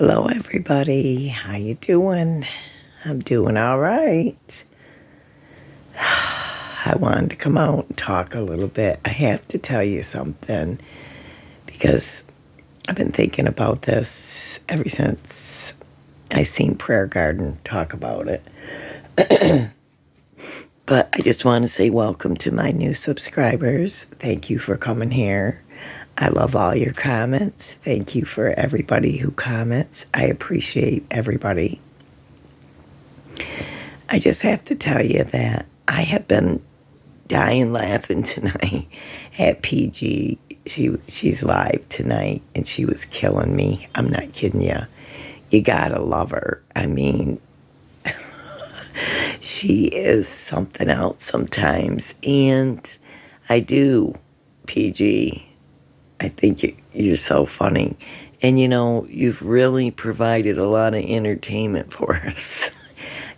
Hello everybody, how you doing? I'm doing all right. I wanted to come out and talk a little bit. I have to tell you something because I've been thinking about this ever since I seen Prayer Garden talk about it. But I just want to say welcome to my new subscribers. Thank you for coming here. I love all your comments. Thank you for everybody who comments. I appreciate everybody. I just have to tell you that I have been dying laughing tonight at PG. She's live tonight and she was killing me. I'm not kidding you. You gotta love her. I mean, she is something else sometimes. And I do, PG. I think you're so funny. And you've really provided a lot of entertainment for us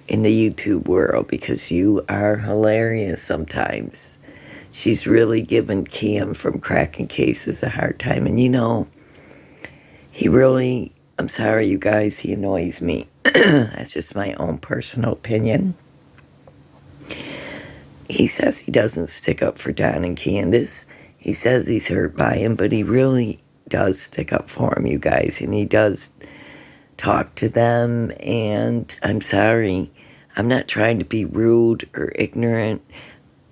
in the YouTube world because you are hilarious sometimes. She's really given Cam from Cracking Cases a hard time. And he really, I'm sorry you guys, he annoys me. That's just my own personal opinion. He says he doesn't stick up for Don and Candace. He says he's hurt by him, but he really does stick up for him, you guys. And he does talk to them. And I'm sorry, I'm not trying to be rude or ignorant,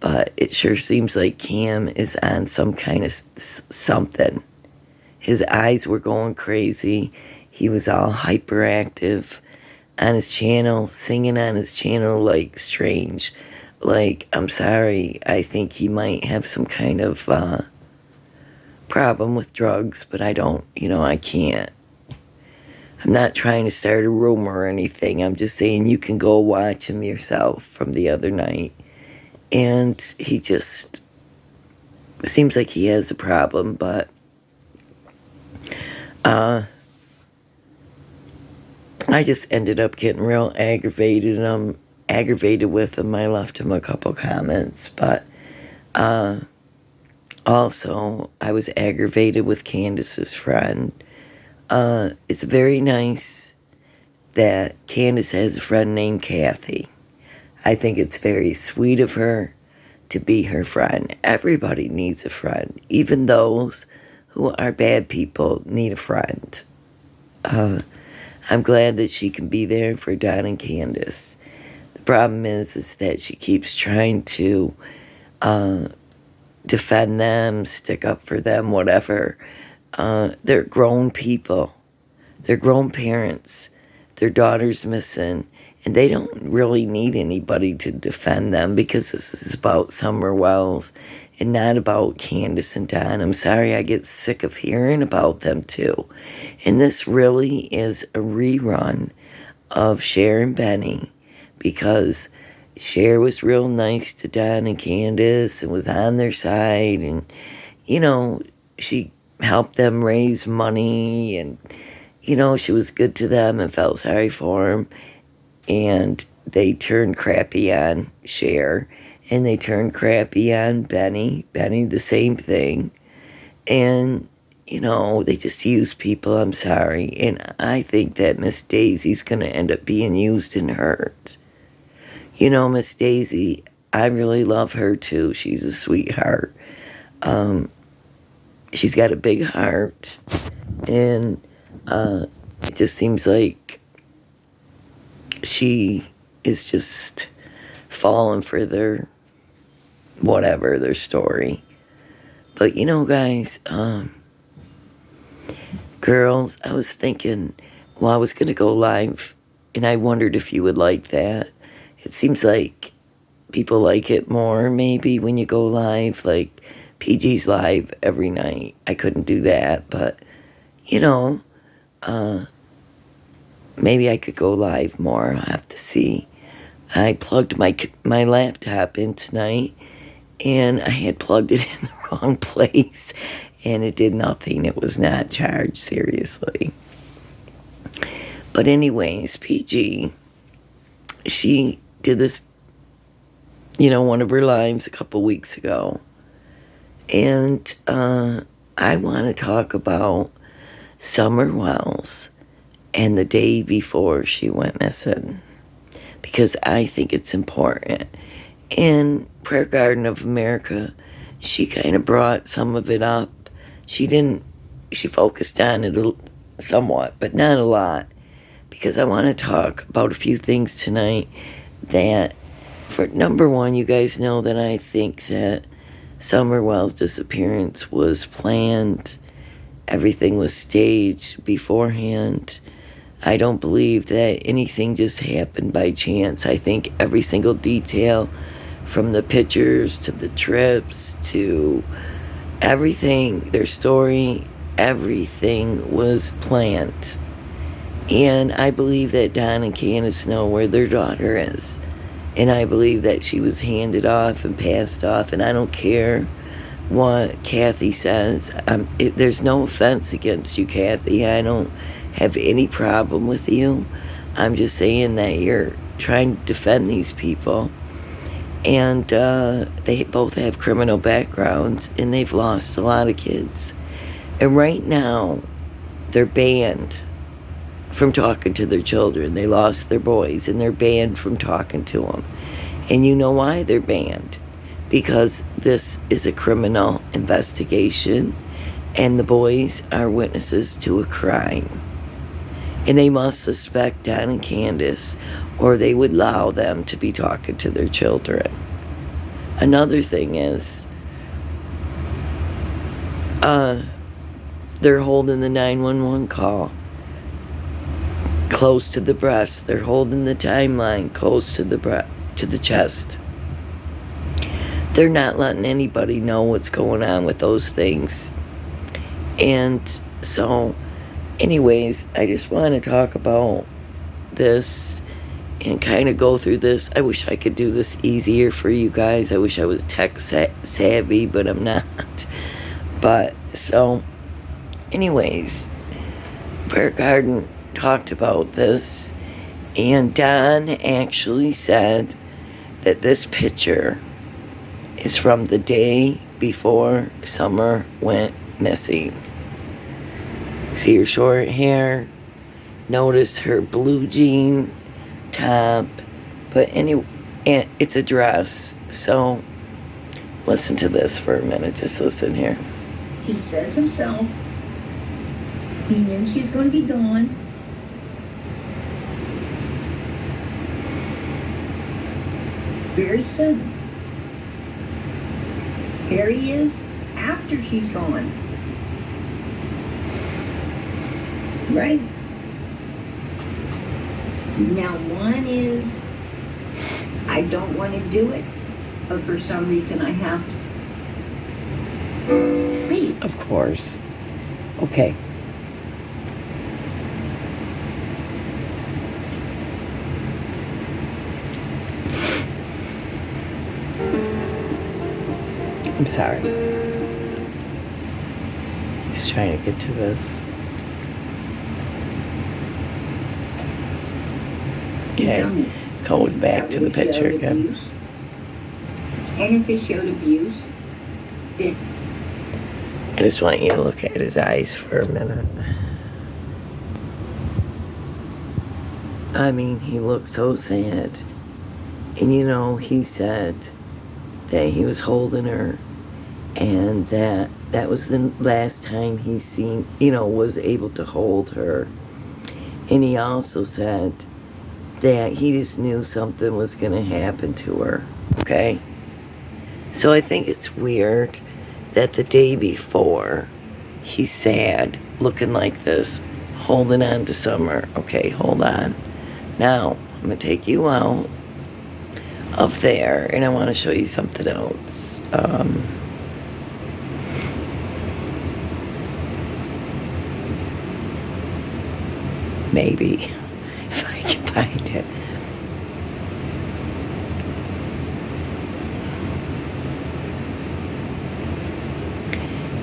but it sure seems like Cam is on some kind of something. His eyes were going crazy. He was all hyperactive on his channel, singing on his channel like strange. Like, I'm sorry, I think he might have some kind of problem with drugs, but I don't, I can't. I'm not trying to start a rumor or anything. I'm just saying you can go watch him yourself from the other night. And he just seems like he has a problem, but I just ended up getting real aggravated, and I'm aggravated with him. I left him a couple comments, but also I was aggravated with Candace's friend. It's very nice that Candace has a friend named Kathy. I think it's very sweet of her to be her friend. Everybody needs a friend. Even those who are bad people need a friend. I'm glad that she can be there for Don and Candace. The problem is that she keeps trying to defend them, stick up for them, whatever. They're grown people. They're grown parents. Their daughter's missing. And they don't really need anybody to defend them because this is about Summer Wells and not about Candace and Don. I'm sorry, I get sick of hearing about them too. And this really is a rerun of Cher and Benny because Cher was real nice to Don and Candace and was on their side. And, she helped them raise money and, she was good to them and felt sorry for them. And they turned crappy on Cher, and they turned crappy on Benny. Benny, the same thing. And, they just use people, I'm sorry. And I think that Miss Daisy's going to end up being used and hurt. Miss Daisy, I really love her too. She's a sweetheart. She's got a big heart. And it just seems like she is just falling for their story. But guys, girls, I was thinking, I was going to go live, and I wondered if you would like that. It seems like people like it more, maybe, when you go live. Like, PG's live every night. I couldn't do that, but, maybe I could go live more. I'll have to see. I plugged my laptop in tonight, and I had plugged it in the wrong place, and it did nothing. It was not charged, seriously. But anyways, PG, she did this, one of her lives a couple weeks ago, and I want to talk about Summer Wells and the day before she went missing, because I think it's important. In Prayer Garden of America, she kind of brought some of it up. She didn't, she focused on it somewhat, but not a lot, because I want to talk about a few things tonight that, for number one, you guys know that I think that Summer Wells' disappearance was planned. Everything was staged beforehand. I don't believe that anything just happened by chance. I think every single detail, from the pictures to the trips to everything, their story, everything was planned. And I believe that Don and Candace know where their daughter is. And I believe that she was handed off and passed off. And I don't care what Kathy says. There's no offense against you, Kathy. I don't have any problem with you. I'm just saying that you're trying to defend these people. And they both have criminal backgrounds, and they've lost a lot of kids. And right now, they're banned from talking to their children. They lost their boys, and they're banned from talking to them. And you know why they're banned? Because this is a criminal investigation, and the boys are witnesses to a crime. And they must suspect Don and Candace, or they would allow them to be talking to their children. Another thing is, they're holding the 911 call close to the breast. They're holding the timeline close to the chest. They're not letting anybody know what's going on with those things. And so, anyways, I just want to talk about this and kind of go through this. I wish I could do this easier for you guys. I wish I was tech savvy, but I'm not. But, so, anyways, Prayer Garden talked about this, and Don actually said that this picture is from the day before Summer went missing. See her short hair, notice her blue jean top, but and it's a dress. So listen to this for a minute. Just listen here. He says himself, he knew she was going to be gone. Very soon. Here he is after she's gone. Right? Now one is, I don't want to do it, but for some reason I have to. Wait. Of course. Okay. I'm sorry. He's trying to get to this. Okay, going back to the picture again. And if it showed abuse, then I just want you to look at his eyes for a minute. I mean, he looked so sad. And you know, he said that he was holding her, and that was the last time he was able to hold her. And he also said that he just knew something was going to happen to her, okay? So I think it's weird that the day before, he's sad, looking like this, holding on to Summer. Okay, hold on. Now, I'm going to take you out of there, and I want to show you something else. Maybe, if I can find it.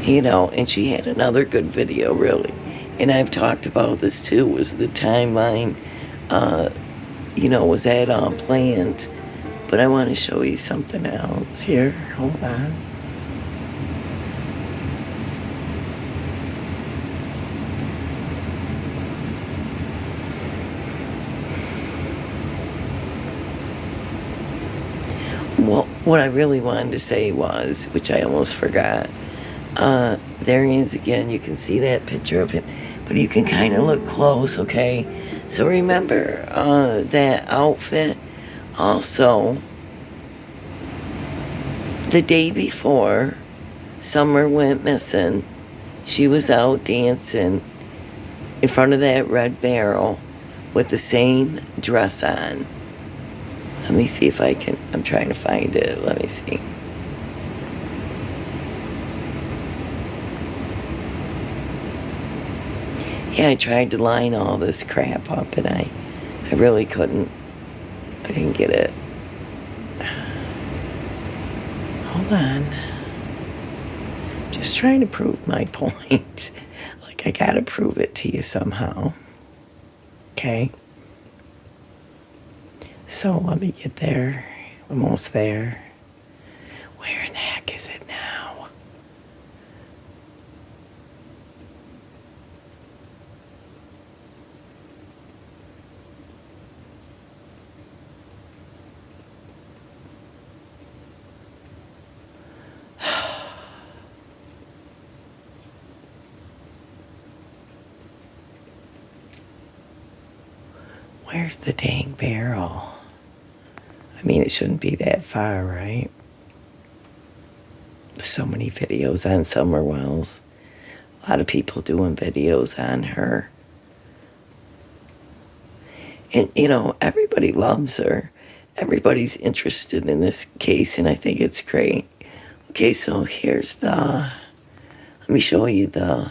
You know, and she had another good video, really. And I've talked about this too, was the timeline, was that all planned? But I want to show you something else here. Hold on. what I really wanted to say was, which I almost forgot, there he is again. You can see that picture of him, but you can kind of look close, okay? So remember that outfit. Also, the day before Summer went missing, she was out dancing in front of that red barrel with the same dress on. Let me see if I can, I'm trying to find it. Let me see. Yeah, I tried to line all this crap up and I really couldn't. I didn't get it. Hold on. Just trying to prove my point. Like, I gotta prove it to you somehow. Okay? So let me get there. Almost there. Where in the heck is it now? Where's the dang barrel? I mean, it shouldn't be that far, right? So many videos on Summer Wells. A lot of people doing videos on her. And, you know, everybody loves her. Everybody's interested in this case, and I think it's great. Okay, so here's the... Let me show you the...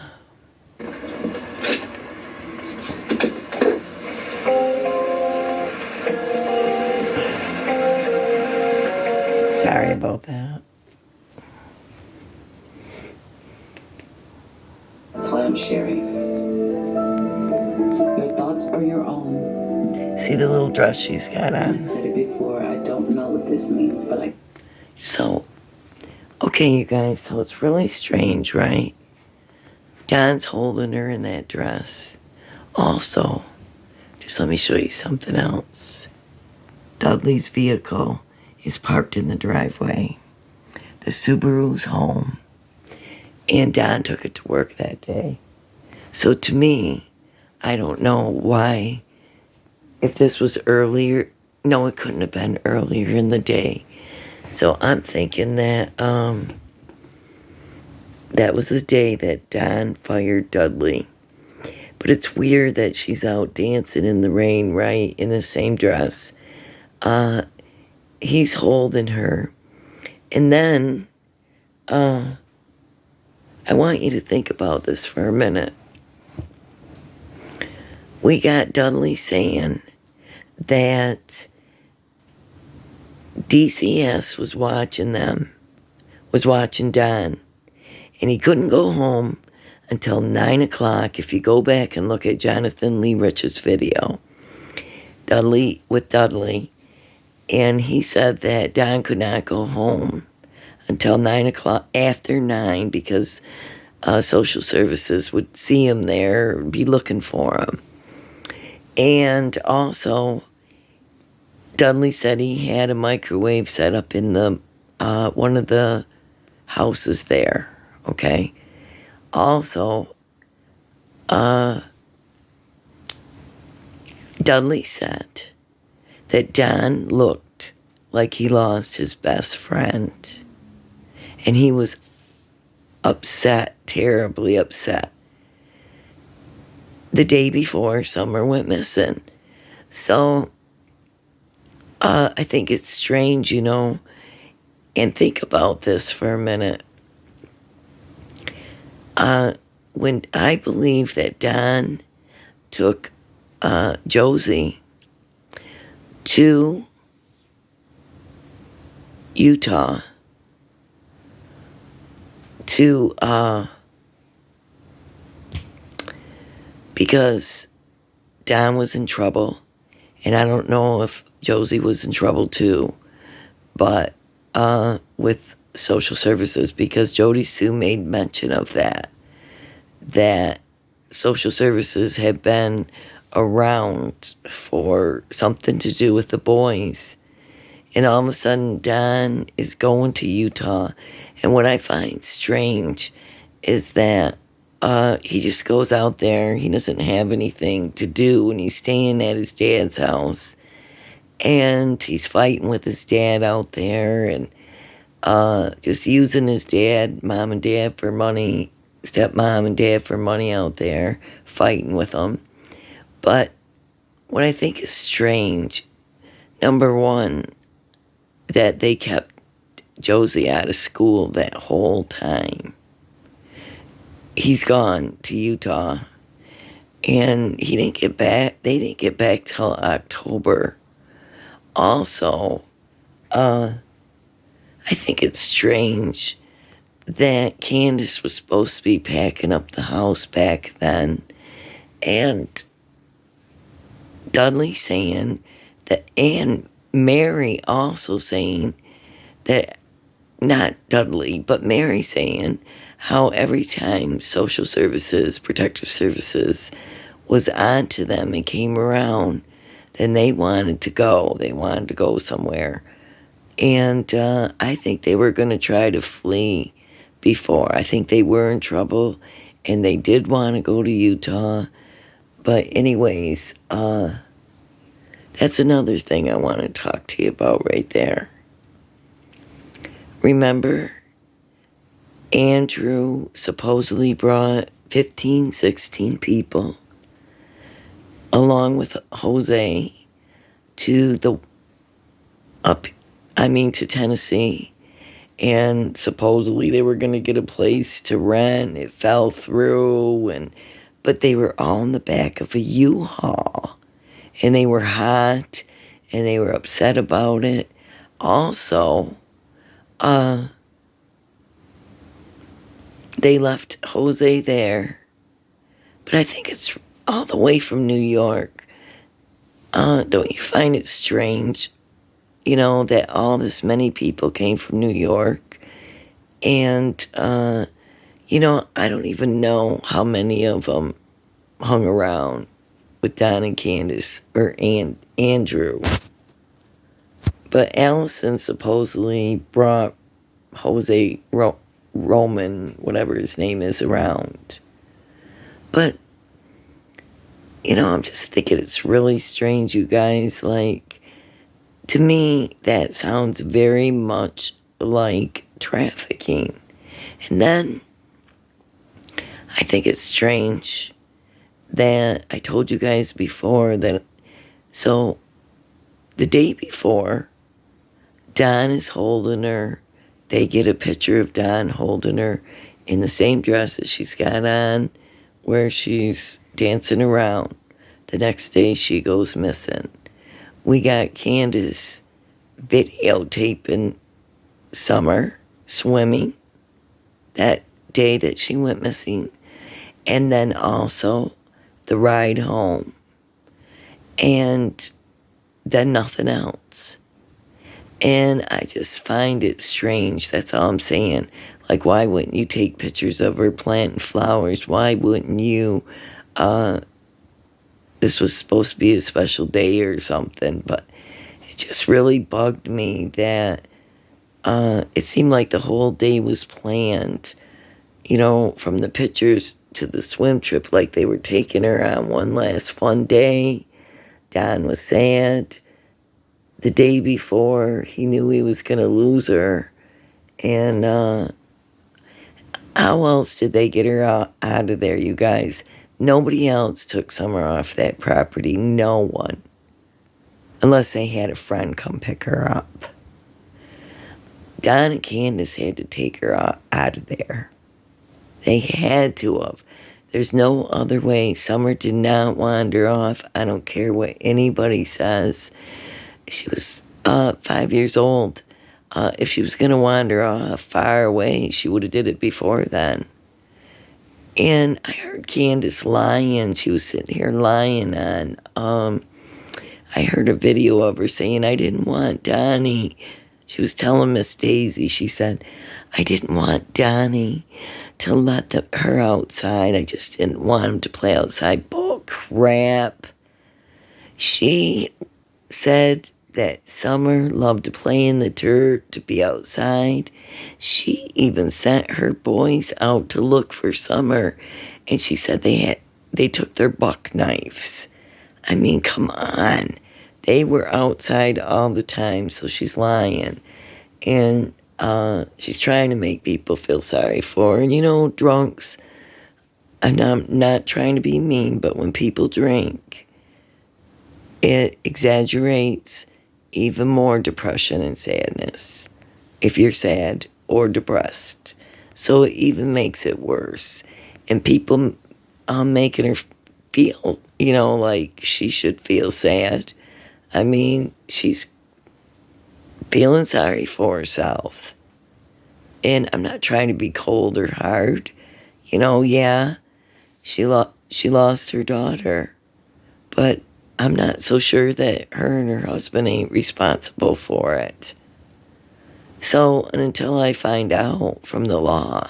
Sorry about that. That's why I'm sharing. Your thoughts are your own. See the little dress she's got on? I said it before, I don't know what this means, but I... So, okay, you guys, so it's really strange, right? Don's holding her in that dress. Also, just let me show you something else. Dudley's vehicle is parked in the driveway. The Subaru's home. And Don took it to work that day. So to me, I don't know why, if this was earlier, no, it couldn't have been earlier in the day. So I'm thinking that that was the day that Don fired Dudley. But it's weird that she's out dancing in the rain, right, in the same dress. He's holding her. And then, I want you to think about this for a minute. We got Dudley saying that DCS was watching them, was watching Don, and he couldn't go home until 9 o'clock. If you go back and look at Jonathan Lee Rich's video, Dudley, and he said that Don could not go home until 9 o'clock, after 9, because social services would see him there, be looking for him. And also, Dudley said he had a microwave set up in the one of the houses there, okay? Also, Dudley said that Don looked like he lost his best friend. And he was upset, terribly upset, the day before Summer went missing. So, I think it's strange, you know, and think about this for a minute. When I believe that Don took Josie to Utah to because Don was in trouble, and I don't know if Josie was in trouble too, but with social services, because Jody Sue made mention of that social services had been around for something to do with the boys, And all of a sudden, Don is going to Utah. And what I find strange is that he just goes out there. He doesn't have anything to do, and he's staying at his dad's house. And he's fighting with his dad out there, and just using his mom and dad for money, stepmom and dad for money out there, fighting with them. But what I think is strange, number one, that they kept Josie out of school that whole time. He's gone to Utah, and he didn't get back. They didn't get back till October. Also, I think it's strange that Candace was supposed to be packing up the house back then, and Dudley saying that, and Mary also saying that, not Dudley, but Mary saying how every time social services, protective services was on to them and came around, then they wanted to go. They wanted to go somewhere. And I think they were going to try to flee before. I think they were in trouble, and they did want to go to Utah. But anyways, that's another thing I want to talk to you about right there. Remember, Andrew supposedly brought 15, 16 people along with Jose to to Tennessee, and supposedly they were going to get a place to rent. It fell through, but they were all in the back of a U-Haul, and they were hot, and they were upset about it. Also, they left Jose there, but I think it's all the way from New York. Don't you find it strange, that all this many people came from New York? And, I don't even know how many of them hung around with Don and Candace, or Andrew. But Allison supposedly brought Jose Roman, whatever his name is, around. But, I'm just thinking it's really strange, you guys. Like, to me, that sounds very much like trafficking. And then I think it's strange that I told you guys before that, so the day before, Don is holding her. They get a picture of Don holding her in the same dress that she's got on, where she's dancing around. The next day, she goes missing. We got Candace videotaping Summer swimming that day that she went missing, and then also the ride home, and then nothing else. And I just find it strange. That's all I'm saying. Like, why wouldn't you take pictures of her planting flowers? Why wouldn't you? This was supposed to be a special day or something, but it just really bugged me that it seemed like the whole day was planned, from the pictures to the swim trip, like they were taking her on one last fun day. Don was sad. The day before, he knew he was going to lose her. And how else did they get her out of there, you guys? Nobody else took Summer off that property. No one. Unless they had a friend come pick her up. Don and Candace had to take her out of there. They had to have. There's no other way. Summer did not wander off. I don't care what anybody says. She was 5 years old. If she was going to wander off far away, she would have did it before then. And I heard Candace lying. She was sitting here lying on. I heard a video of her saying, I didn't want Donnie. She was telling Miss Daisy, she said, I didn't want Donnie to let her outside. I just didn't want him to play outside. Bull crap. She said that Summer loved to play in the dirt, to be outside. She even sent her boys out to look for Summer, and she said they took their buck knives. I mean, come on. They were outside all the time, so she's lying. And she's trying to make people feel sorry for her. And drunks, I'm not trying to be mean, but when people drink, it exaggerates even more depression and sadness if you're sad or depressed. So it even makes it worse. And people making her feel, like she should feel sad. I mean, she's feeling sorry for herself. And I'm not trying to be cold or hard. Yeah, she lost her daughter. But I'm not so sure that her and her husband ain't responsible for it. So, and until I find out from the law,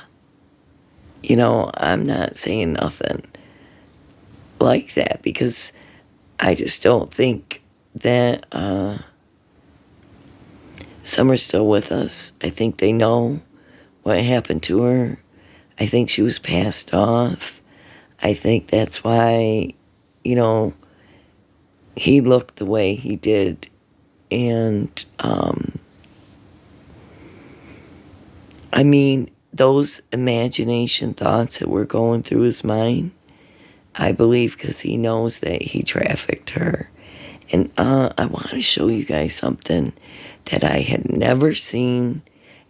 I'm not saying nothing like that, because I just don't think that Summer's still with us. I think they know what happened to her. I think she was passed off. I think that's why, he looked the way he did. And, I mean, those imagination thoughts that were going through his mind, I believe because he knows that he trafficked her. And I want to show you guys something that I had never seen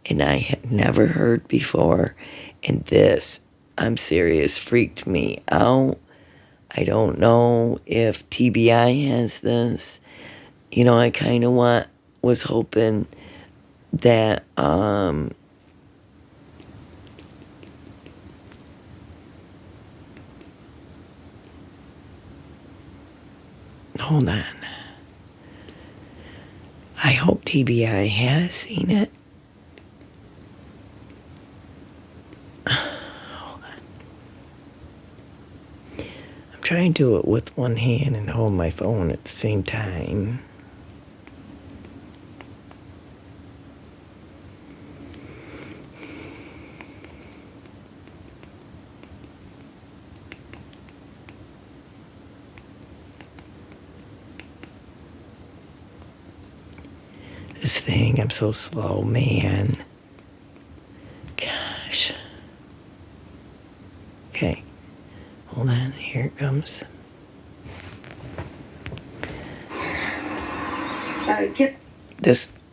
and I had never heard before. And this, I'm serious, freaked me out. I don't know if TBI has this. I kind of was hoping that hold on. I hope TBI has seen it. Hold on. I'm trying to do it with one hand and hold my phone at the same time. This thing, I'm so slow, man. Gosh. Okay. Hold on, here it comes.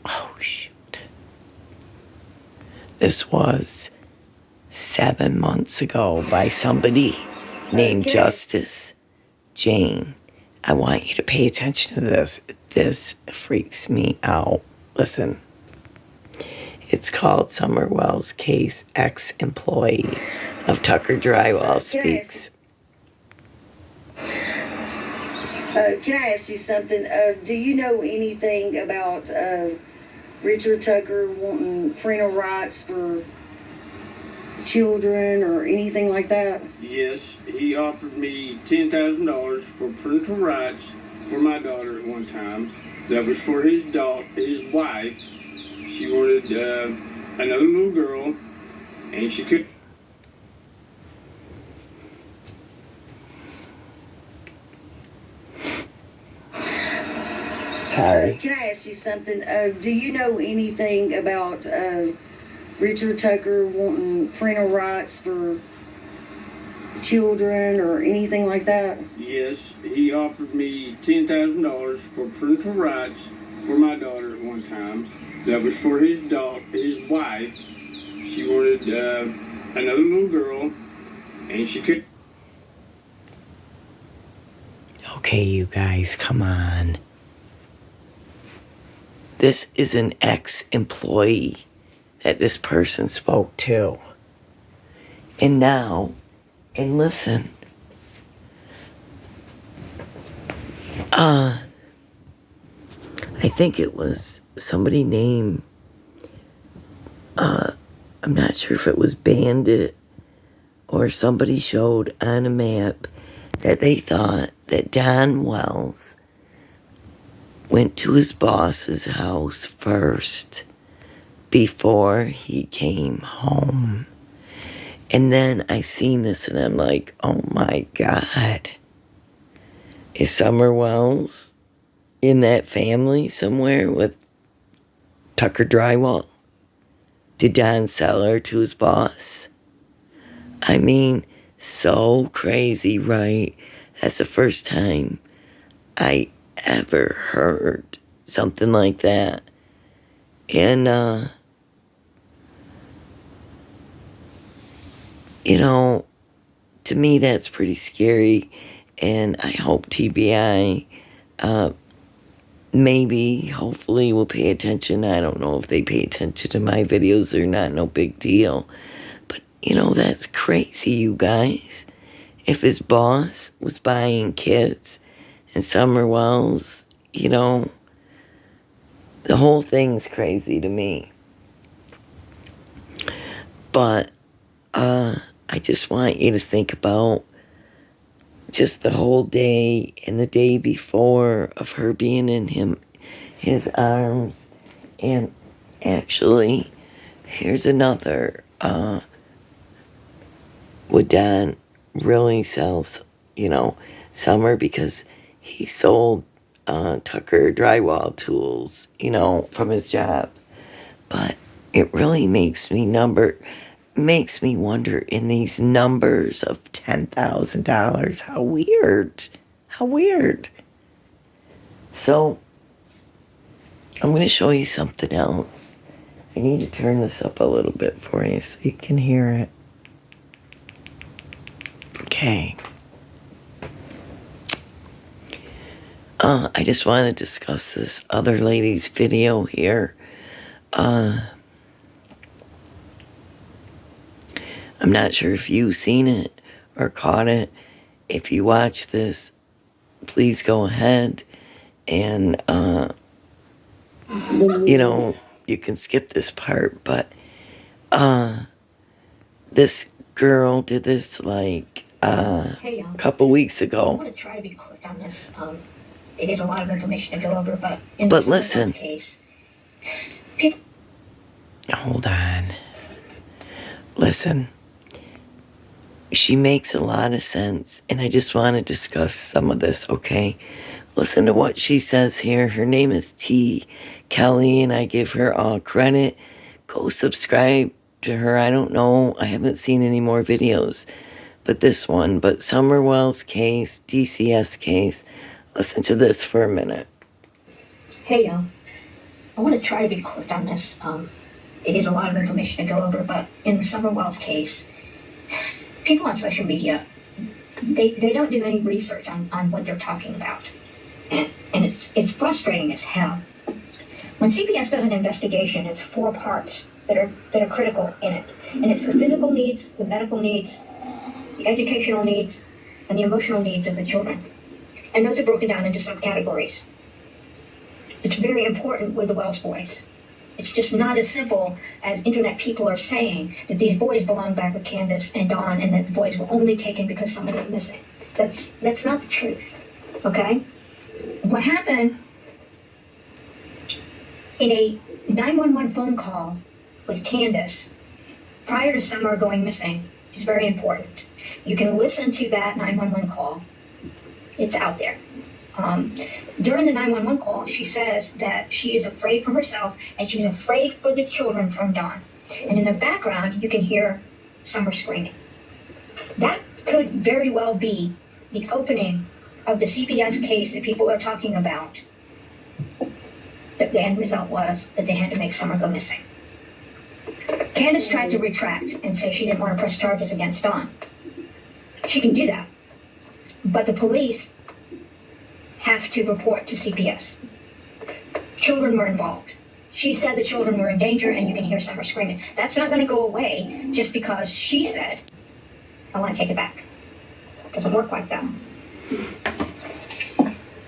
Oh shoot. This was 7 months ago by somebody named Justice Jane. I want you to pay attention to this. This freaks me out. Listen. It's called Summer Wells Case, Ex-Employee of Tucker Drywall Speaks. Can I ask you something? Do you know anything about Richard Tucker wanting parental rights for children or anything like that? Yes, he offered me $10,000 for parental rights for my daughter at one time. That was for his wife. She wanted another little girl, and she could. Sorry. Can I ask you something? Do you know anything about Richard Tucker wanting parental rights for children or anything like that? Yes, he offered me $10,000 for parental rights for my daughter at one time. That was for his wife. She wanted another little girl, and she could. Okay, you guys, come on. This is an ex-employee that this person spoke to. And now, and listen, I think it was somebody named, I'm not sure if it was Bandit or somebody showed on a map that they thought that Don Wells went to his boss's house first before he came home. And then I seen this and I'm like, oh my God. Is Summer Wells in that family somewhere with Tucker Drywall? Did Don sell her to his boss? I mean, so crazy, right? That's the first time I ever heard something like that. And, you know, to me that's pretty scary. And I hope TBI, maybe, hopefully will pay attention. I don't know if they pay attention to my videos or not, no big deal. But, you know, that's crazy, you guys. If his boss was buying kids and Summer Wells, you know, the whole thing's crazy to me. But I just want you to think about just the whole day and the day before of her being in his arms. And actually, here's another. Would Don really sell, you know, Summer, because he sold Tucker drywall tools, you know, from his job. But it really makes me wonder in these numbers of $10,000. How weird. How weird. So I'm going to show you something else. I need to turn this up a little bit for you so you can hear it. Okay. I just want to discuss this other lady's video here. I'm not sure if you've seen it or caught it. If you watch this, please go ahead and, you know, you can skip this part, but this girl did this like a couple weeks I ago. want to try to be quick on this. It is a lot of information to go over, but Listen. Case, people. Hold on. Listen. She makes a lot of sense, and I just want to discuss some of this, okay? Listen to what she says here. Her name is T. Kelly, and I give her all credit. Go subscribe to her. I don't know. I haven't seen any more videos but this one. But Summer Wells case, DCS case. Listen to this for a minute. Hey, I want to try to be quick on this. It is a lot of information to go over, but in the Summer Wells case, people on social media, they don't do any research on what they're talking about. And it's frustrating as hell. When CPS does an investigation, it's 4 parts that are critical in it. And it's the physical needs, the medical needs, the educational needs, and the emotional needs of the children. And those are broken down into subcategories. It's very important with the Wells boys. It's just not as simple as internet people are saying that these boys belong back with Candace and Dawn and that the boys were only taken because somebody was missing. That's not the truth, okay? What happened in a 911 phone call with Candace prior to Summer going missing is very important. You can listen to that 911 call. It's out there. During the 911 call, she says that she is afraid for herself and she's afraid for the children from Dawn. And in the background, you can hear Summer screaming. That could very well be the opening of the CPS case that people are talking about. But the end result was that they had to make Summer go missing. Candace tried to retract and say she didn't want to press charges against Dawn. She can do that. But the police have to report to CPS. Children were involved. She said the children were in danger and you can hear Summer screaming. That's not going to go away just because she said, I want to take it back. It doesn't work like that.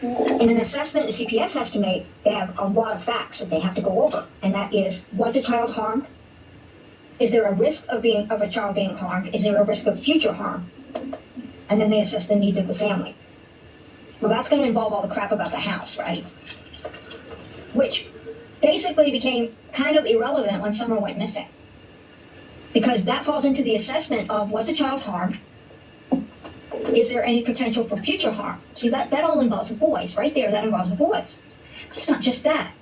In an assessment the CPS has to make, they have a lot of facts that they have to go over. And that is, was a child harmed? Is there a risk of a child being harmed? Is there a risk of future harm? And then they assess the needs of the family. Well, that's going to involve all the crap about the house, right? which basically became kind of irrelevant when someone went missing. Because that falls into the assessment of, was a child harmed? Is there any potential for future harm? See, that all involves the boys. Right there, that involves the boys. But it's not just that.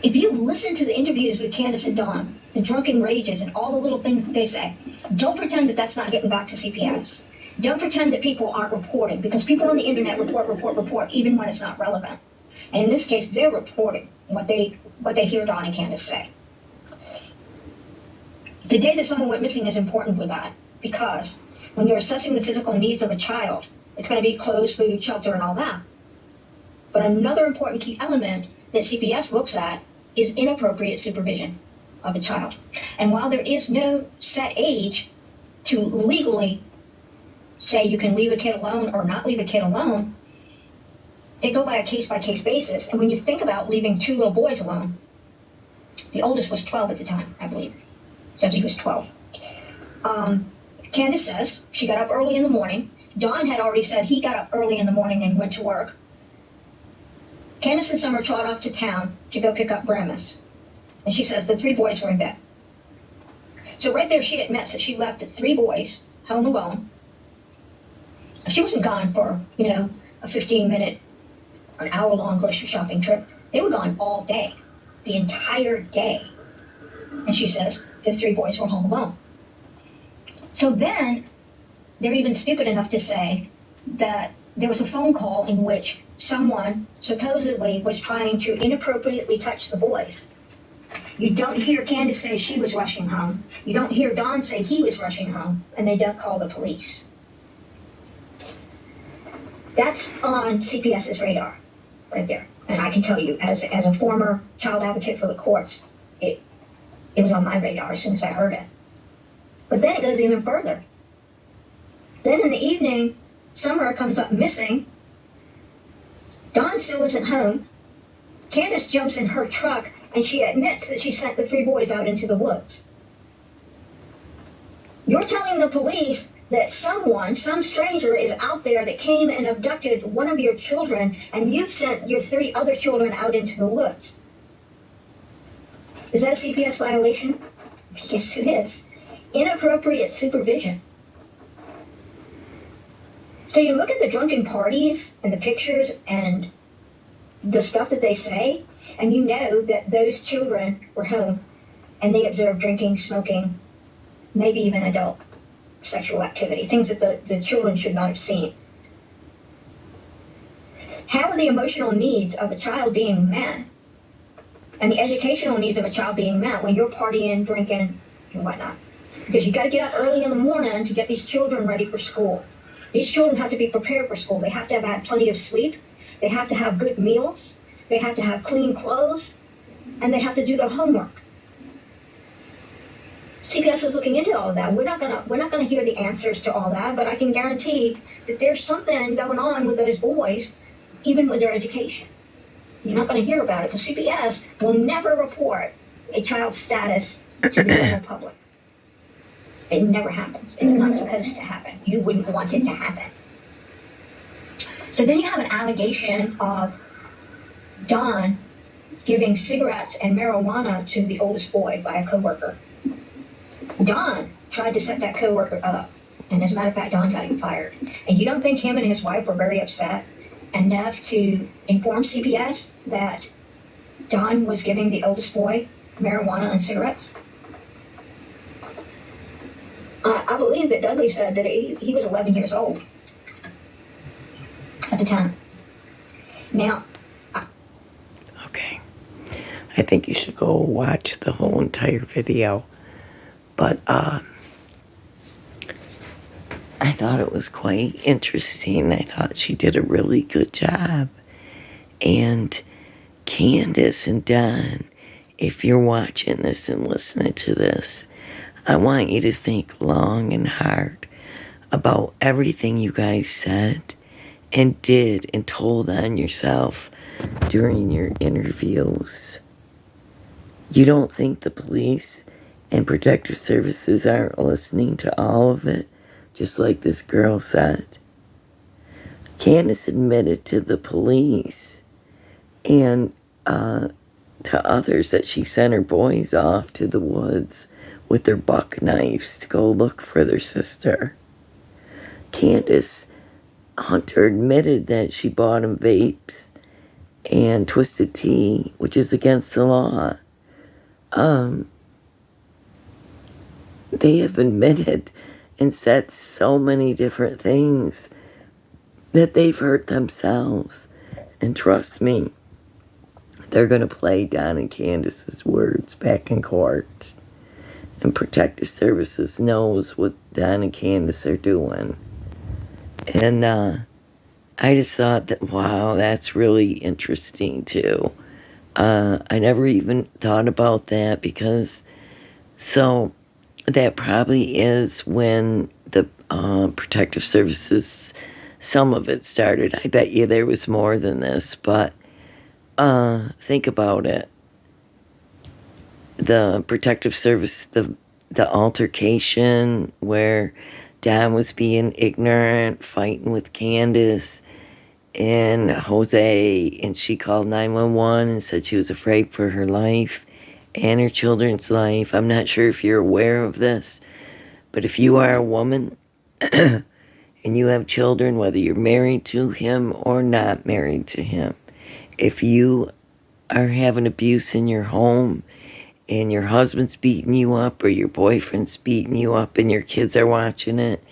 If you listen to the interviews with Candace and Dawn, the drunken rages and all the little things that they say, don't pretend that that's not getting back to CPS. Don't pretend that people aren't reporting, because people on the internet report, even when it's not relevant. And in this case, they're reporting what they hear Dawn and Candace say. The day that someone went missing is important for that, because when you're assessing the physical needs of a child, it's going to be clothes, food, shelter, and all that. But another important key element that CPS looks at is inappropriate supervision of a child. And while there is no set age to legally say you can leave a kid alone or not leave a kid alone, they go by a case-by-case basis. And when you think about leaving two little boys alone, the oldest was 12 at the time, I believe. So he was 12. Candace says she got up early in the morning. Don had already said he got up early in the morning and went to work. Candace and Summer trot off to town to go pick up grandma's. And she says the three boys were in bed. So right there she admits that she left the three boys home alone. She wasn't gone for, a 15-minute, an hour-long grocery shopping trip. They were gone all day, the entire day. And she says the three boys were home alone. So then they're even stupid enough to say that there was a phone call in which someone supposedly was trying to inappropriately touch the boys. You don't hear Candace say she was rushing home. You don't hear Don say he was rushing home, and they don't call the police. That's on CPS's radar, right there. And I can tell you, as a former child advocate for the courts, it was on my radar as soon as I heard it. But then it goes even further. Then in the evening, Summer comes up missing. Dawn still isn't home. Candace jumps in her truck, and she admits that she sent the three boys out into the woods. You're telling the police that some stranger is out there that came and abducted one of your children, and you've sent your three other children out into the woods. Is that a CPS violation? Yes, it is. Inappropriate supervision. So you look at the drunken parties and the pictures and the stuff that they say, and you know that those children were home and they observed drinking, smoking, maybe even adult sexual activity, things that the children should not have seen. How are the emotional needs of a child being met and the educational needs of a child being met when you're partying, drinking, and whatnot? Because you got to get up early in the morning to get these children ready for school. These children have to be prepared for school. They have to have had plenty of sleep. They have to have good meals. They have to have clean clothes. And they have to do their homework. CPS is looking into all of that. We're not gonna hear the answers to all that, but I can guarantee that there's something going on with those boys, even with their education. You're not gonna hear about it because CPS will never report a child's status to the general public. It never happens. It's not supposed to happen. You wouldn't want it to happen. So then you have an allegation of Don giving cigarettes and marijuana to the oldest boy by a coworker. Don tried to set that coworker up, and as a matter of fact, Don got him fired. And you don't think him and his wife were very upset enough to inform CPS that Don was giving the oldest boy marijuana and cigarettes? I believe that Dudley said that he was 11 years old at the time. Now, Okay. I think you should go watch the whole entire video. But I thought it was quite interesting. I thought she did a really good job. And Candace and Don, if you're watching this and listening to this, I want you to think long and hard about everything you guys said and did and told on yourself during your interviews. You don't think the police and protective services aren't listening to all of it, just like this girl said? Candace admitted to the police, and to others that she sent her boys off to the woods with their buck knives to go look for their sister. Candace Hunter admitted that she bought him vapes and twisted tea, which is against the law. They have admitted and said so many different things that they've hurt themselves. And trust me, they're going to play Don and Candace's words back in court. And Protective Services knows what Don and Candace are doing. And I just thought that, wow, that's really interesting too. I never even thought about that because, so that probably is when the Protective Services, some of it started. I bet you there was more than this, but think about it. The Protective Service, the altercation where Don was being ignorant, fighting with Candace and Jose, and she called 911 and said she was afraid for her life and her children's life. I'm not sure if you're aware of this, but if you are a woman and you have children, whether you're married to him or not married to him, if you are having abuse in your home and your husband's beating you up or your boyfriend's beating you up and your kids are watching it,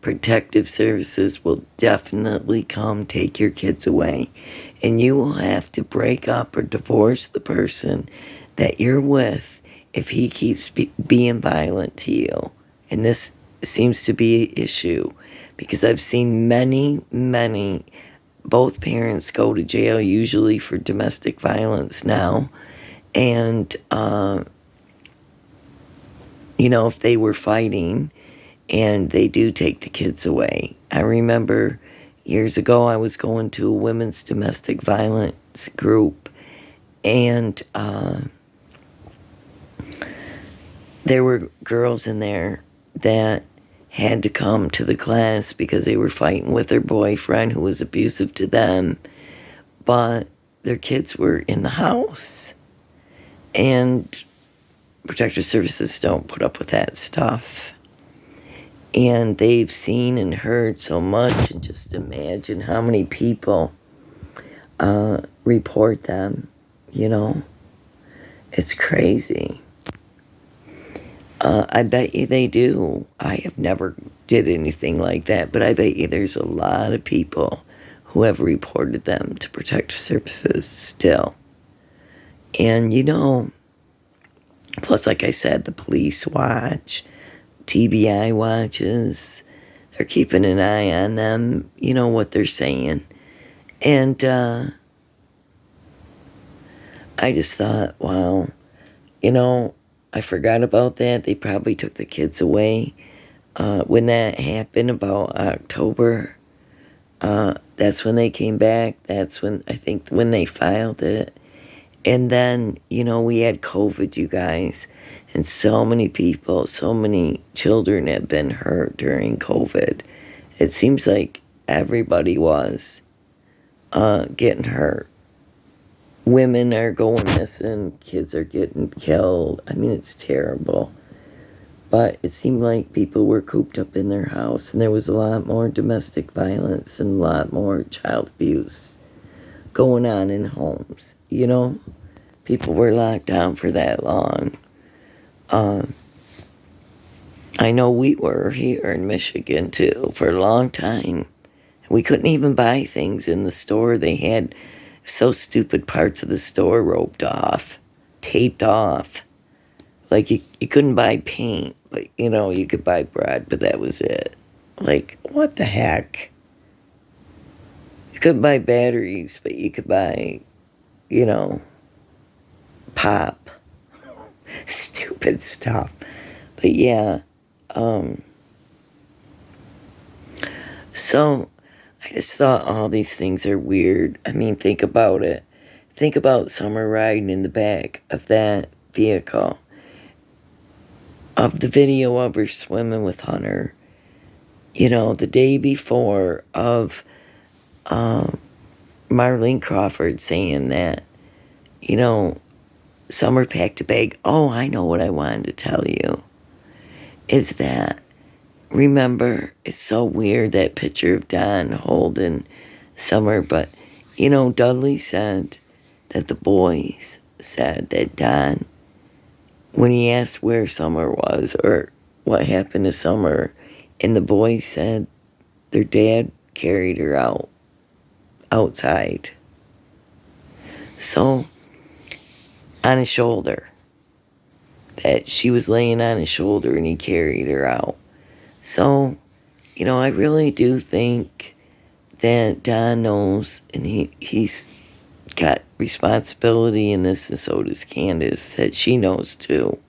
Protective Services will definitely come take your kids away. And you will have to break up or divorce the person that you're with if he keeps being violent to you. And this seems to be an issue because I've seen many, both parents go to jail usually for domestic violence now. And, if they were fighting, and they do take the kids away. I remember years ago I was going to a women's domestic violence group, and there were girls in there that had to come to the class because they were fighting with their boyfriend who was abusive to them, but their kids were in the house. And Protective Services don't put up with that stuff. And they've seen and heard so much, and just imagine how many people report them, It's crazy. I bet you they do. I have never did anything like that, but I bet you there's a lot of people who have reported them to Protective Services still. And, plus, like I said, the police watch, TBI watches, they're keeping an eye on them, what they're saying. And I just thought, wow, I forgot about that. They probably took the kids away. When that happened, about October, that's when they came back. That's when, I think, when they filed it. And then, we had COVID, you guys. And so many people, so many children have been hurt during COVID. It seems like everybody was getting hurt. Women are going missing. Kids are getting killed. I mean, it's terrible. But it seemed like people were cooped up in their house. And there was a lot more domestic violence and a lot more child abuse going on in homes. People were locked down for that long. I know we were here in Michigan too for a long time. We couldn't even buy things in the store. They had so stupid parts of the store roped off, taped off. Like you couldn't buy paint, but you could buy bread, but that was it. Like, what the heck? You couldn't buy batteries, but you could buy, pop. Stupid stuff. But yeah, so I just thought all these things are weird. I mean, think about it. Think about Summer riding in the back of that vehicle. Of the video of her swimming with Hunter. The day before of Marlene Crawford saying that you know, Summer packed a bag. Oh, I know what I wanted to tell you. Is that, remember, it's so weird, that picture of Don holding Summer, but, Dudley said that the boys said that Don, when he asked where Summer was or what happened to Summer, and the boys said their dad carried her outside. So, on his shoulder. That she was laying on his shoulder and he carried her out. So, I really do think that Don knows, and he's got responsibility in this, and so does Candace, that she knows too.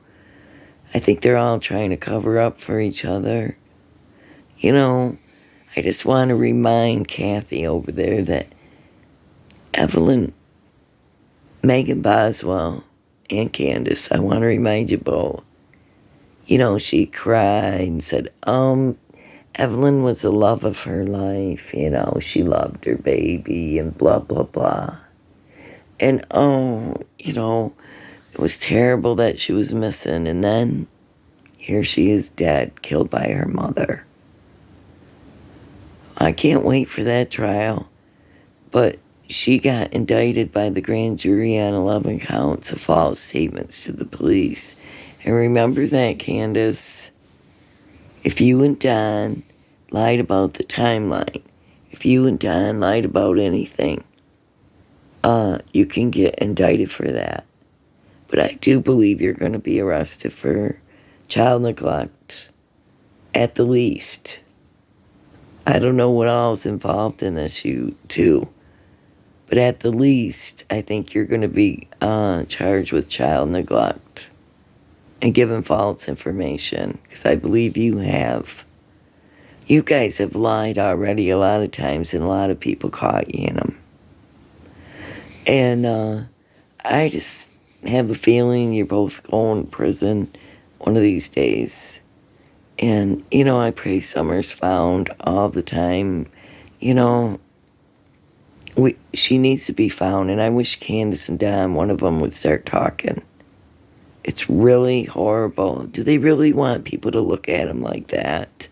I think they're all trying to cover up for each other. I just want to remind Kathy over there that Evelyn, Megan Boswell, and Candace, I want to remind you both, she cried and said, Evelyn was the love of her life, she loved her baby and blah, blah, blah. And, it was terrible that she was missing. And then here she is dead, killed by her mother. I can't wait for that trial. But she got indicted by the grand jury on 11 counts of false statements to the police. And remember that, Candace, if you and Don lied about the timeline, if you and Don lied about anything, you can get indicted for that. But I do believe you're going to be arrested for child neglect, at the least. I don't know what all is involved in this, you too. But at the least, I think you're going to be charged with child neglect and given false information, because I believe you have. You guys have lied already a lot of times, and a lot of people caught you in them. And I just have a feeling you're both going to prison one of these days. And, I pray Summer's found all the time. She needs to be found, and I wish Candace and Don, one of them, would start talking. It's really horrible. Do they really want people to look at them like that?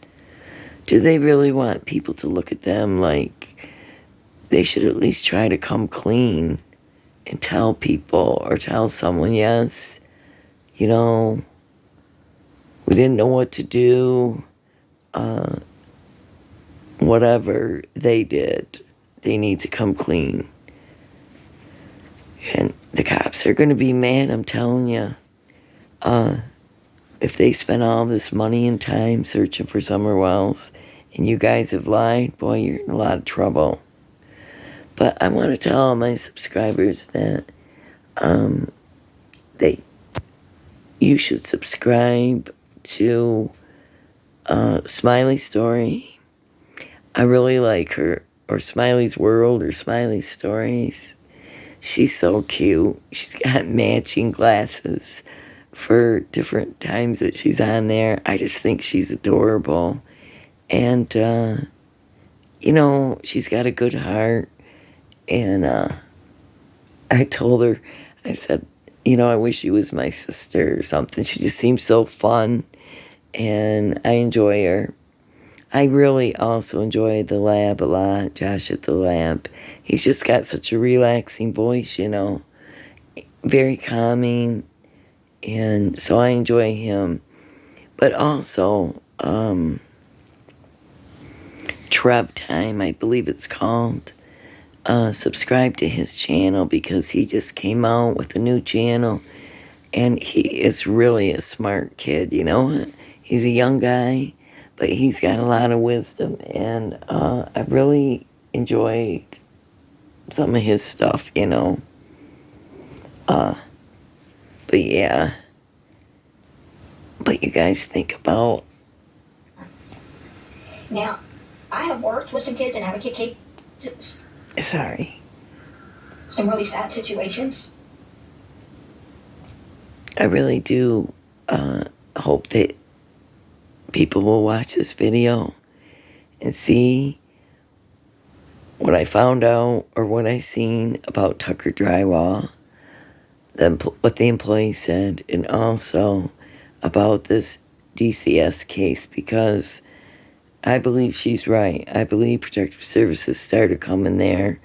Do they really want people to look at them like they should at least try to come clean and tell people or tell someone, yes, we didn't know what to do. Whatever they did, they need to come clean. And the cops are going to be mad, I'm telling you. If they spent all this money and time searching for Summer Wells, and you guys have lied, boy, you're in a lot of trouble. But I want to tell all my subscribers that you should subscribe to Smiley's story. I really like her, or Smiley's World, or Smiley's Stories. She's so cute. She's got matching glasses for different times that she's on there. I just think she's adorable. And, she's got a good heart. And I told her, I said, I wish she was my sister or something. She just seems so fun, and I enjoy her. I really also enjoy the lab a lot, Josh at the lab. He's just got such a relaxing voice, very calming, and so I enjoy him. But also, Trev Time, I believe it's called. Subscribe to his channel, because he just came out with a new channel, and he is really a smart kid, He's a young guy, but he's got a lot of wisdom, and I really enjoyed some of his stuff, But yeah. But you guys think about... Now, I have worked with some kids in advocate cases. Sorry. Some really sad situations. I really do hope that people will watch this video and see what I found out, or what I seen about Tucker Drywall. what the employee said, and also about this DCS case, because I believe she's right. I believe Protective Services started coming there,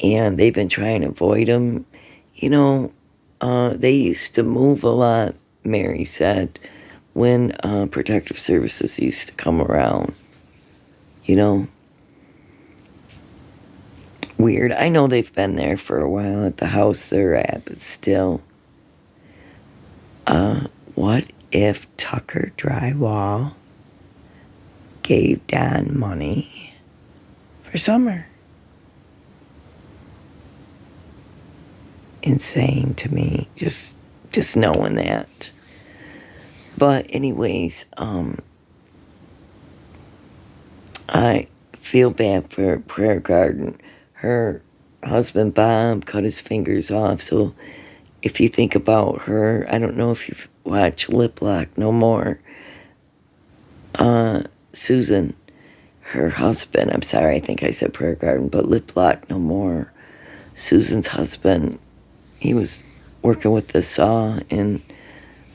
and they've been trying to avoid them. You know, they used to move a lot, Mary said, when Protective Services used to come around. You know? Weird. I know they've been there for a while at the house they're at, but still. What if Tucker Drywall gave Don money for summer? Insane to me, just knowing that. But anyways, I feel bad for Prayer Garden. Her husband Bob cut his fingers off, so if you think about her, I don't know if you've watched Lip Lock no more. Susan, her husband, I'm sorry, I think I said Prayer Garden, but Lip Lock no more. Susan's husband, he was working with the saw, and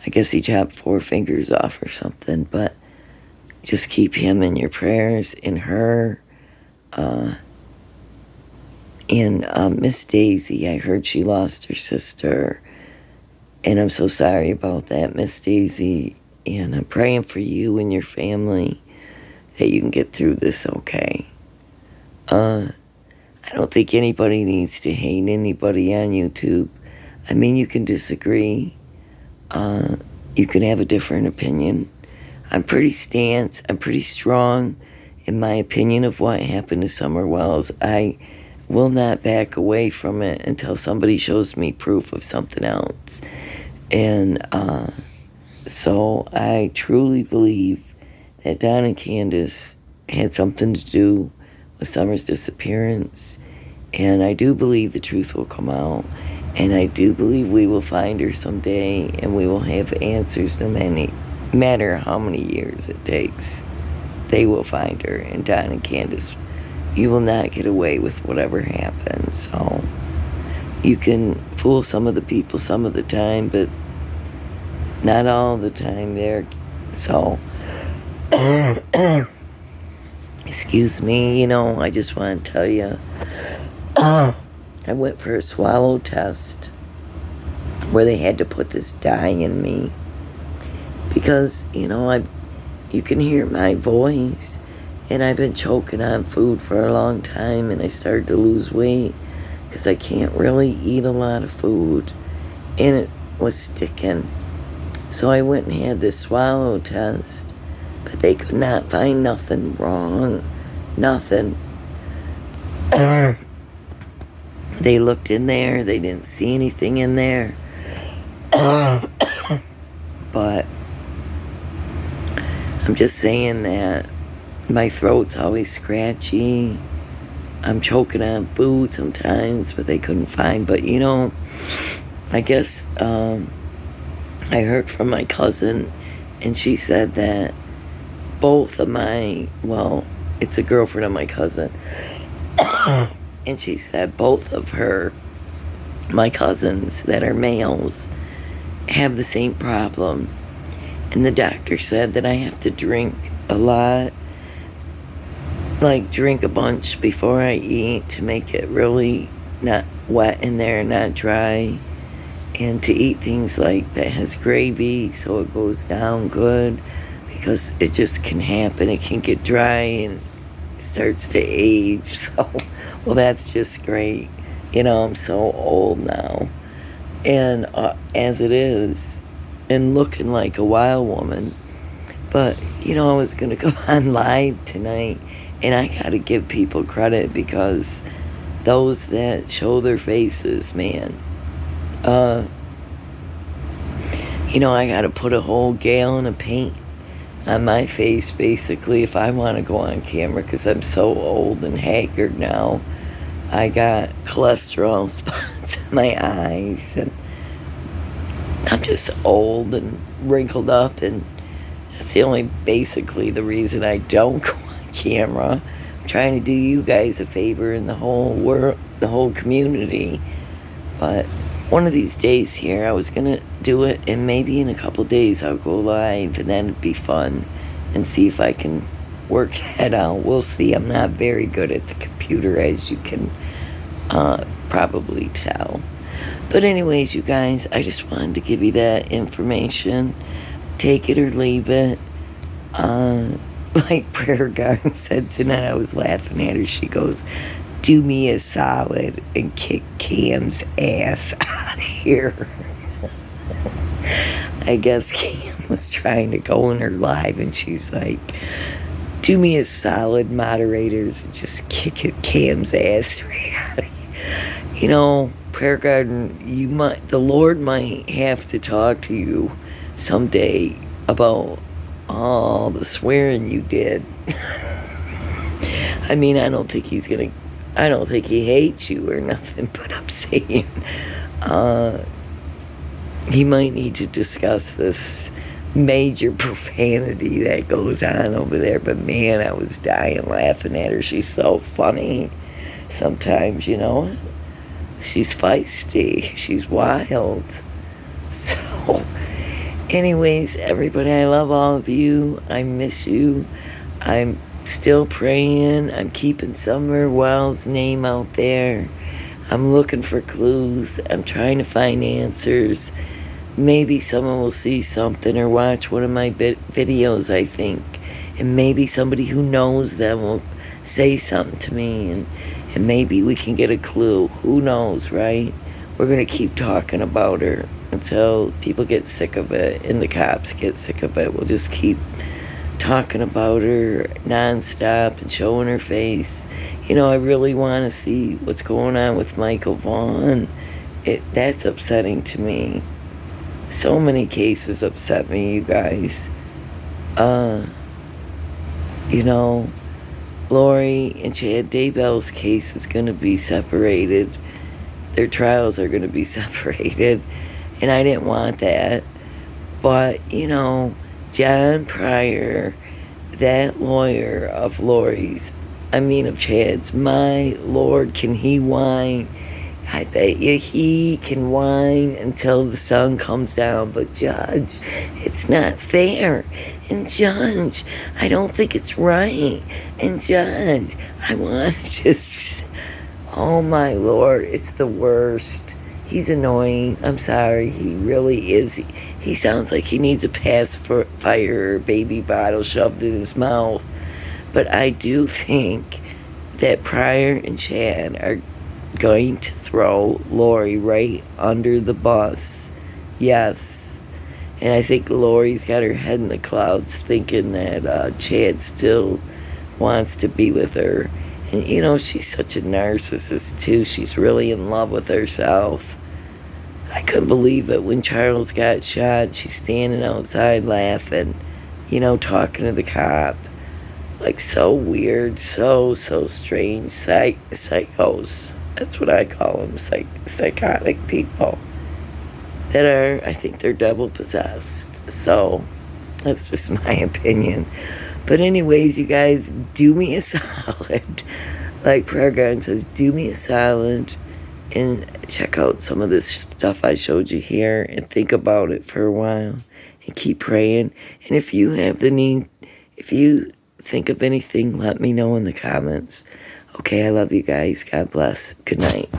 I guess he chopped 4 fingers off or something, but just keep him in your prayers, and her, and Miss Daisy. I heard she lost her sister, and I'm so sorry about that, Miss Daisy, and I'm praying for you and your family that you can get through this okay. I don't think anybody needs to hate anybody on YouTube. I mean, you can disagree. You can have a different opinion. I'm pretty strong in my opinion of what happened to Summer Wells. I will not back away from it until somebody shows me proof of something else. And so I truly believe that Don and Candace had something to do with Summer's disappearance. And I do believe the truth will come out. And I do believe we will find her someday, and we will have answers no matter how many years it takes. They will find her, and Don and Candace, you will not get away with whatever happens. So you can fool some of the people some of the time, but not all the time there. So excuse me, you know, I just want to tell you, I went for a swallow test where they had to put this dye in me because, you know, you can hear my voice, and I've been choking on food for a long time, and I started to lose weight because I can't really eat a lot of food, and it was sticking. So I went and had this swallow test, but they could not find nothing wrong. Nothing. They looked in there. They didn't see anything in there. But I'm just saying that my throat's always scratchy. I'm choking on food sometimes, but they couldn't find. But, you know, I guess I heard from my cousin, and she said that both of it's a girlfriend of my cousin, and she said both of my cousins that are males, have the same problem. And the doctor said that I have to drink a lot, like drink a bunch before I eat to make it really not wet in there, not dry, and to eat things like that has gravy so it goes down good, because it just can happen. It can get dry and starts to age. So, well, that's just great. You know, I'm so old now, and as it is, and looking like a wild woman. But, you know, I was going to come on live tonight, and I got to give people credit, because those that show their faces, man, you know, I got to put a whole gallon of paint on my face, basically, if I want to go on camera, because I'm so old and haggard now. I got cholesterol spots in my eyes, and I'm just old and wrinkled up, and that's basically the reason I don't go on camera. I'm trying to do you guys a favor and the whole world, the whole community. But one of these days here, I was going to do it, and maybe in a couple days I'll go live, and then it'd be fun, and see if I can work that out. We'll see. I'm not very good at the computer, as you can probably tell. But anyways, you guys, I just wanted to give you that information. Take it or leave it. Like Prayer Garden said tonight, I was laughing at her. She goes, do me a solid and kick Cam's ass out of here. I guess Cam was trying to go in her live, and she's like, do me a solid, moderators, just kick it Cam's ass right out of here. You know, Prayer Garden, the Lord might have to talk to you someday about all the swearing you did. I mean, I don't think he hates you or nothing, but I'm saying, he might need to discuss this major profanity that goes on over there. But man, I was dying laughing at her. She's so funny sometimes, you know. She's feisty. She's wild. So, anyways, everybody, I love all of you. I miss you. I'm still praying. I'm keeping Summer Wells' name out there. I'm looking for clues. I'm trying to find answers. Maybe someone will see something or watch one of my videos, I think. And maybe somebody who knows them will say something to me. And maybe we can get a clue. Who knows, right? We're going to keep talking about her until people get sick of it and the cops get sick of it. We'll just keep talking about her nonstop and showing her face. You know, I really want to see what's going on with Michael Vaughn. That's upsetting to me. So many cases upset me, you guys. You know, Lori and Chad Daybell's case is going to be separated. Their trials are going to be separated. And I didn't want that. But, you know, John Pryor, that lawyer of Lori's, of Chad's, my Lord, can he whine? I bet you he can whine until the sun comes down. But Judge, it's not fair. And Judge, I don't think it's right. And Judge, I want to just... Oh my Lord, it's the worst. He's annoying. I'm sorry. He really is. He sounds like he needs a pacifier or baby bottle shoved in his mouth. But I do think that Pryor and Chad are going to throw Lori right under the bus. Yes. And I think Lori's got her head in the clouds thinking that Chad still wants to be with her. And, you know, she's such a narcissist, too. She's really in love with herself. I couldn't believe it when Charles got shot. She's standing outside laughing, you know, talking to the cop. Like, so weird, so strange. Psychos. That's what I call them, psychotic people. That are, I think they're devil possessed. So, that's just my opinion. But anyways, you guys, do me a solid. Like Prayer Garden says, do me a solid and check out some of this stuff I showed you here and think about it for a while and keep praying. And if you have the need, if you think of anything, let me know in the comments. Okay, I love you guys. God bless. Good night.